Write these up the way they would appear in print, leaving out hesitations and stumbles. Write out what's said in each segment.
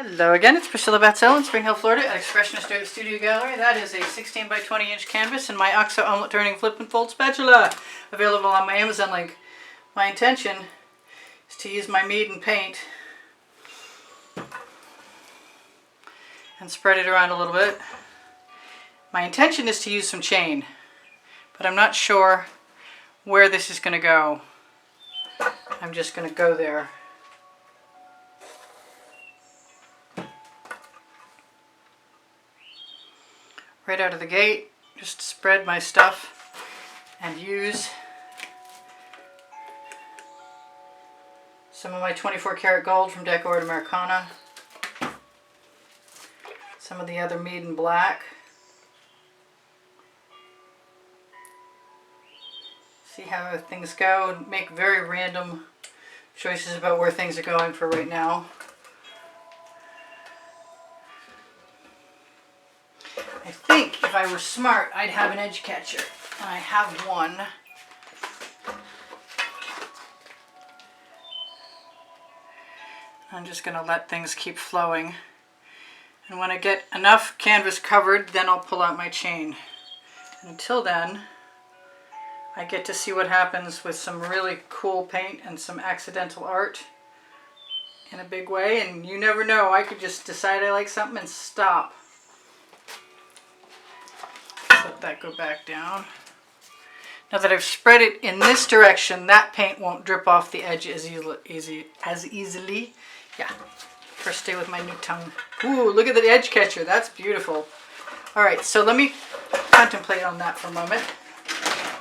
Hello again, it's Priscilla Batzell in Spring Hill, Florida at Expressionist Studio Gallery. That is a 16 by 20 inch canvas and my OXO omelet turning flip and fold spatula, available on my Amazon link. My intention is to use my Mead paint and spread it around a little bit. My intention is to use some chain, but I'm not sure where this is going to go. I'm just going to go there. Right out of the gate, just spread my stuff and use some of my 24 karat gold from Decor Americana, some of the other Mead black. See how things go and make very random choices about where things are going for right now. I think if I were smart, I'd have an edge catcher, and I have one. I'm just going to let things keep flowing, and when I get enough canvas covered, then I'll pull out my chain. Until then, I get to see what happens with some really cool paint and some accidental art in a big way, and you never know, I could just decide I like something and stop. Let that go back down. Now that I've spread it in this direction, that paint won't drip off the edge as easily. Yeah, first stay with my new tongue. Ooh, look at the edge catcher. That's beautiful. All right, so let me contemplate on that for a moment.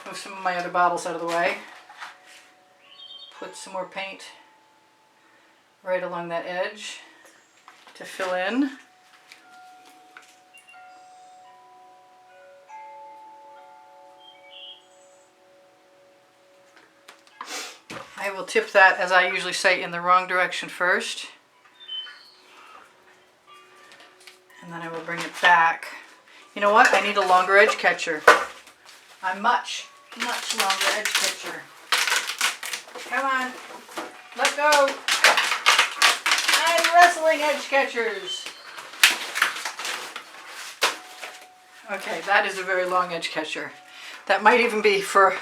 Move some of my other bottles out of the way. Put some more paint right along that edge to fill in. I will tip that, as I usually say, in the wrong direction first. And then I will bring it back. You know what? I need a longer edge catcher. A much longer edge catcher. Come on. Let go. I'm wrestling edge catchers. Okay, that is a very long edge catcher. That might even be for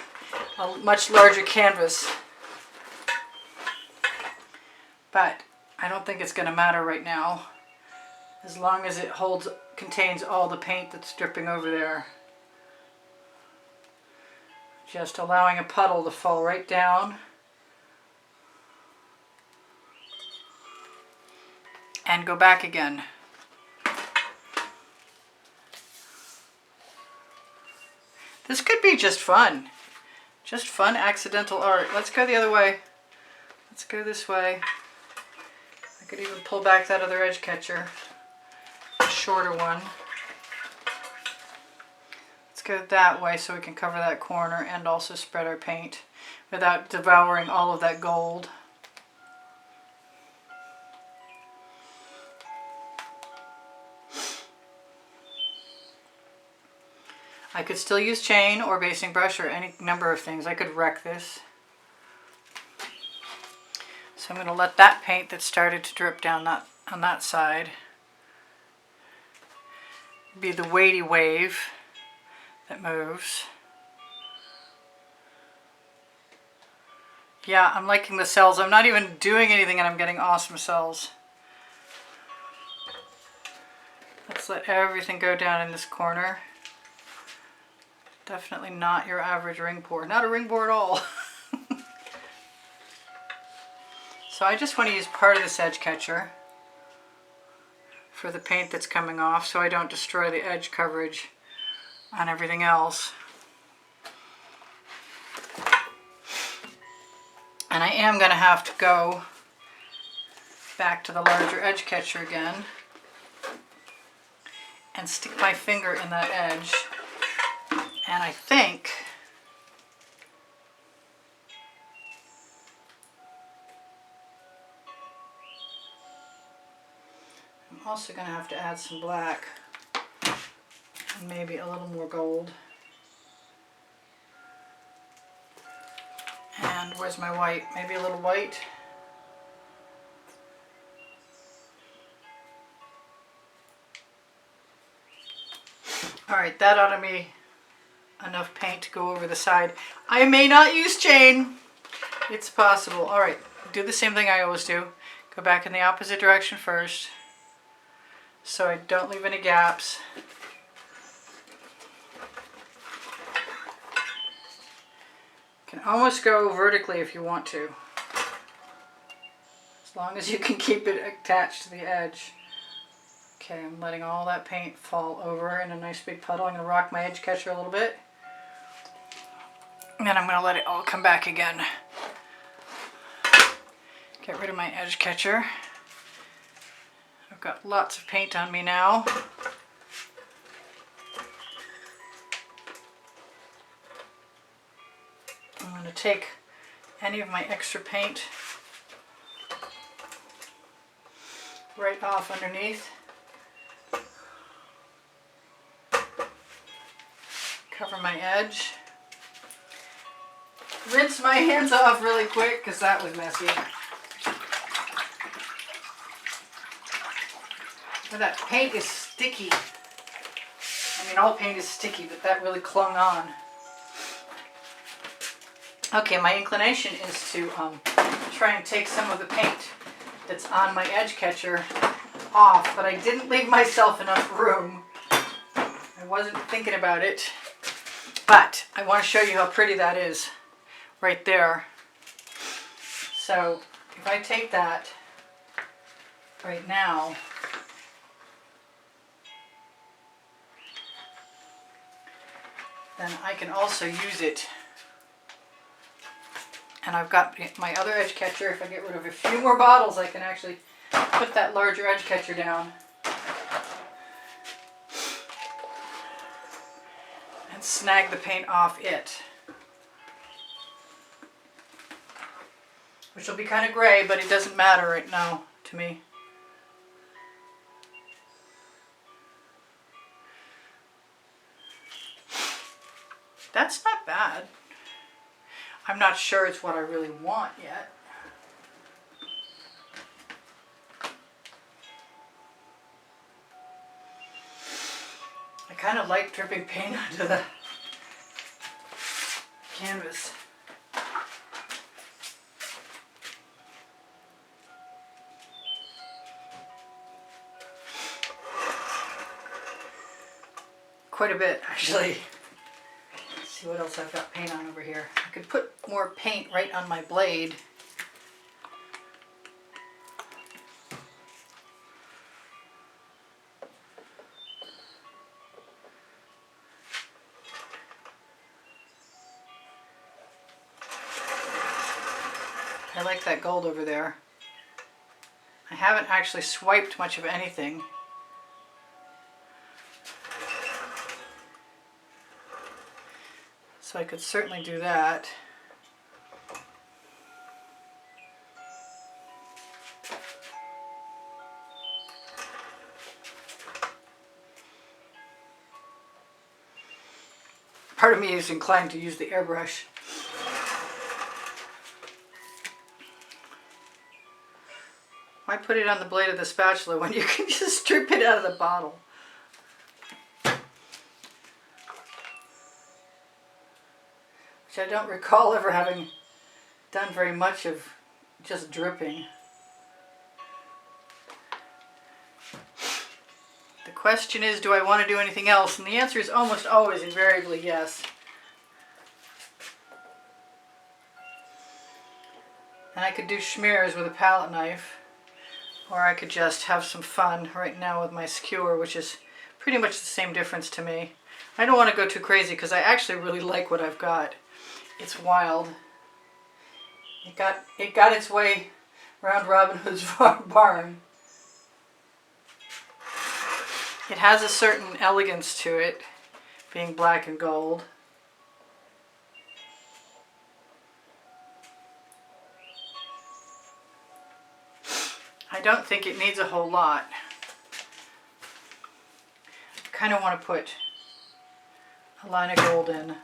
a much larger canvas. But I don't think it's going to matter right now, as long as it contains all the paint that's dripping over there. Just allowing a puddle to fall right down. And go back again. This could be just fun. Just fun accidental art. Let's go the other way. Let's go this way. I could even pull back that other edge catcher, a shorter one. Let's go that way so we can cover that corner and also spread our paint without devouring all of that gold. I could still use chain or basing brush or any number of things. I could wreck this. So I'm going to let that paint that started to drip down on that side be the weighty wave that moves. Yeah, I'm liking the cells. I'm not even doing anything and I'm getting awesome cells. Let's let everything go down in this corner. Definitely not your average ring pour. Not a ring pour at all. So I just want to use part of this edge catcher for the paint that's coming off so I don't destroy the edge coverage on everything else. And I am going to have to go back to the larger edge catcher again and stick my finger in that edge. And I think I'm also going to have to add some black and maybe a little more gold. And where's my white? Maybe a little white. Alright, that ought to be enough paint to go over the side. I may not use chain. It's possible. Alright, do the same thing I always do. Go back in the opposite direction first, so I don't leave any gaps. You can almost go vertically if you want to, as long as you can keep it attached to the edge. Okay, I'm letting all that paint fall over in a nice big puddle. I'm going to rock my edge catcher a little bit, and then I'm going to let it all come back again. Get rid of my edge catcher. I've got lots of paint on me now. I'm going to take any of my extra paint right off underneath. Cover my edge. Rinse my hands off really quick because that was messy. But that paint is sticky. I mean, all paint is sticky, but that really clung on. Okay, my inclination is to try and take some of the paint that's on my edge catcher off, but I didn't leave myself enough room. I wasn't thinking about it, but I want to show you how pretty that is right there. So if I take that right now, then I can also use it. And I've got my other edge catcher. If I get rid of a few more bottles, I can actually put that larger edge catcher down and snag the paint off it. Which will be kind of gray, but it doesn't matter right now to me. That's not bad. I'm not sure it's what I really want yet. I kind of like dripping paint onto the canvas. Quite a bit, actually. Let's see what else I've got paint on over here. I could put more paint right on my blade. I like that gold over there. I haven't actually swiped much of anything. So I could certainly do that. Part of me is inclined to use the airbrush. Why put it on the blade of the spatula when you can just strip it out of the bottle? Which I don't recall ever having done very much of, just dripping. The question is, do I want to do anything else? And the answer is almost always invariably yes. And I could do smears with a palette knife, or I could just have some fun right now with my skewer, which is pretty much the same difference to me. I don't want to go too crazy because I actually really like what I've got. It's wild. It got its way around Robin Hood's barn. It has a certain elegance to it, being black and gold. I don't think it needs a whole lot. I kind of want to put a line of gold in.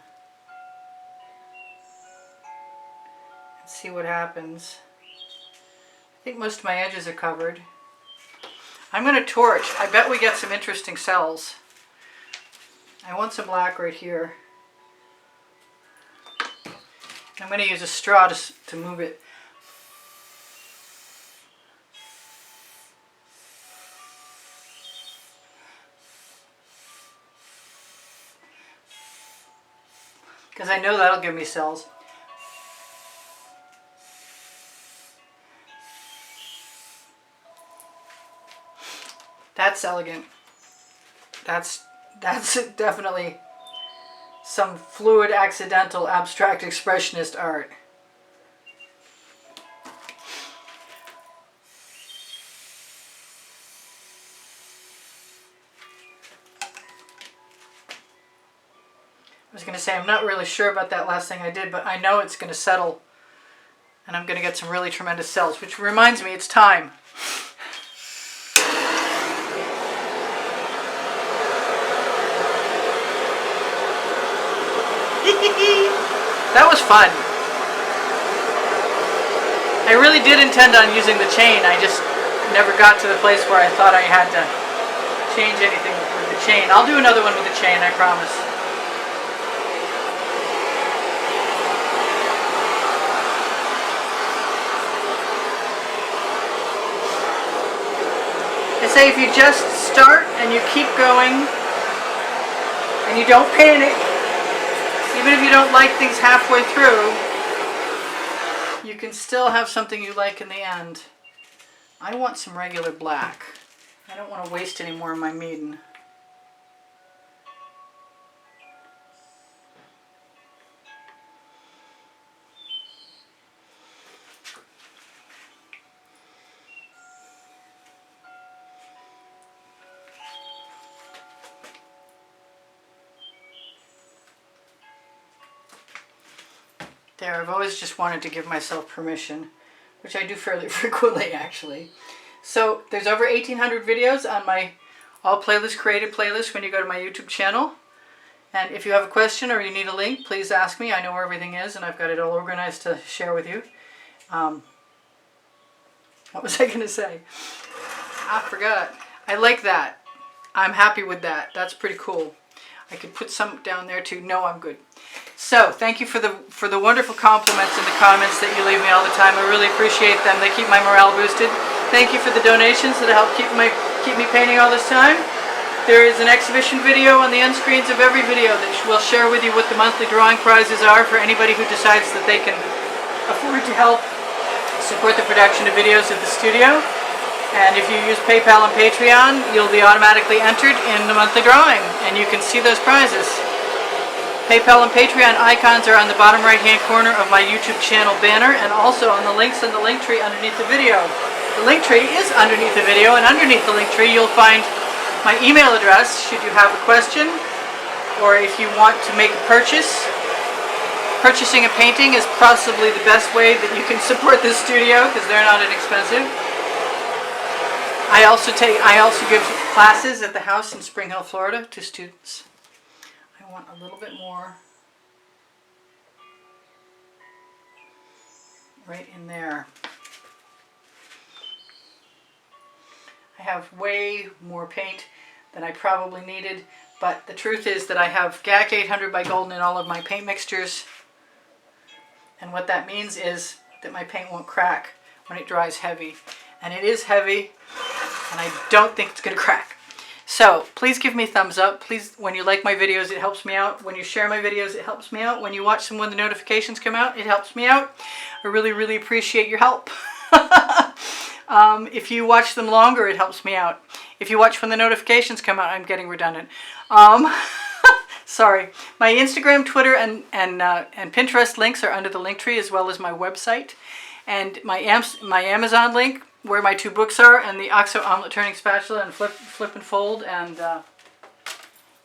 See what happens. I think most of my edges are covered. I'm going to torch. I bet we get some interesting cells. I want some black right here. I'm going to use a straw to move it. Because I know that'll give me cells. That's elegant. That's definitely some fluid, accidental, abstract, expressionist art. I was going to say, I'm not really sure about that last thing I did, but I know it's going to settle. And I'm going to get some really tremendous cells, which reminds me, it's time. That was fun. I really did intend on using the chain. I just never got to the place where I thought I had to change anything with the chain. I'll do another one with the chain, I promise. I say if you just start and you keep going and you don't panic, even if you don't like things halfway through, you can still have something you like in the end. I want some regular black. I don't want to waste any more of my Meeden. There, I've always just wanted to give myself permission, which I do fairly frequently actually. So there's over 1,800 videos on my All Playlist Created playlist when you go to my YouTube channel. And if you have a question or you need a link, please ask me. I know where everything is and I've got it all organized to share with you. What was I going to say? I forgot. I like that. I'm happy with that. That's pretty cool. I could put some down there too. No, I'm good. So, thank you for the wonderful compliments and the comments that you leave me all the time. I really appreciate them. They keep my morale boosted. Thank you for the donations that help keep me painting all this time. There is an exhibition video on the end screens of every video that will share with you what the monthly drawing prizes are for anybody who decides that they can afford to help support the production of videos at the studio. And if you use PayPal and Patreon, you'll be automatically entered in the monthly drawing, and you can see those prizes. PayPal and Patreon icons are on the bottom right-hand corner of my YouTube channel banner, and also on the links in the link tree underneath the video. The link tree is underneath the video, and underneath the link tree you'll find my email address should you have a question, or if you want to make a purchase. Purchasing a painting is possibly the best way that you can support this studio, because they're not inexpensive. I also give classes at the house in Spring Hill, Florida to students. I want a little bit more right in there. I have way more paint than I probably needed, but the truth is that I have GAC 800 by Golden in all of my paint mixtures, and what that means is that my paint won't crack when it dries heavy. And it is heavy, and I don't think it's going to crack. So please give me a thumbs up. Please, when you like my videos, it helps me out. When you share my videos, it helps me out. When you watch them when the notifications come out, it helps me out. I really, really appreciate your help. If you watch them longer, it helps me out. If you watch when the notifications come out, I'm getting redundant. Sorry. My Instagram, Twitter, and Pinterest links are under the link tree, as well as my website. And my Amazon link, where my 2 books are, and the OXO omelet turning spatula and flip and fold, and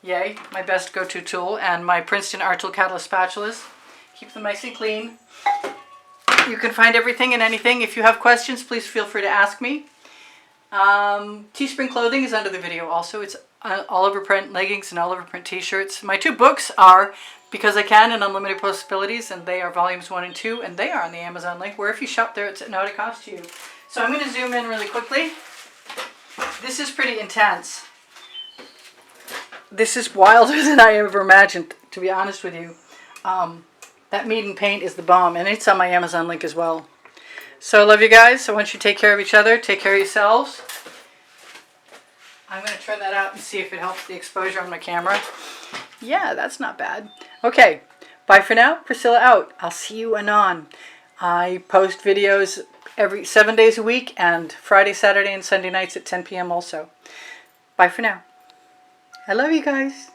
yay, my best go-to tool, and my Princeton Art Tool Catalyst spatulas. Keep them nice and clean. You can find everything and anything. If you have questions, please feel free to ask me. Teespring clothing is under the video also. It's all-over print leggings and all-over print t-shirts. My 2 books are Because I Can and Unlimited Possibilities, and they are volumes 1 and 2, and they are on the Amazon link, where if you shop there, it's not a cost to you. So I'm going to zoom in really quickly. This is pretty intense. this is wilder than I ever imagined, to be honest with you. That Mead & Paint is the bomb, and it's on my Amazon link as well. So I love you guys. I want you to take care of each other. Take care of yourselves. I'm going to turn that out and see if it helps the exposure on my camera. Yeah, that's not bad. Okay, bye for now. Priscilla out. I'll see you anon. I post videos every 7 days a week, and Friday, Saturday, and Sunday nights at 10 p.m. also. Bye for now. I love you guys.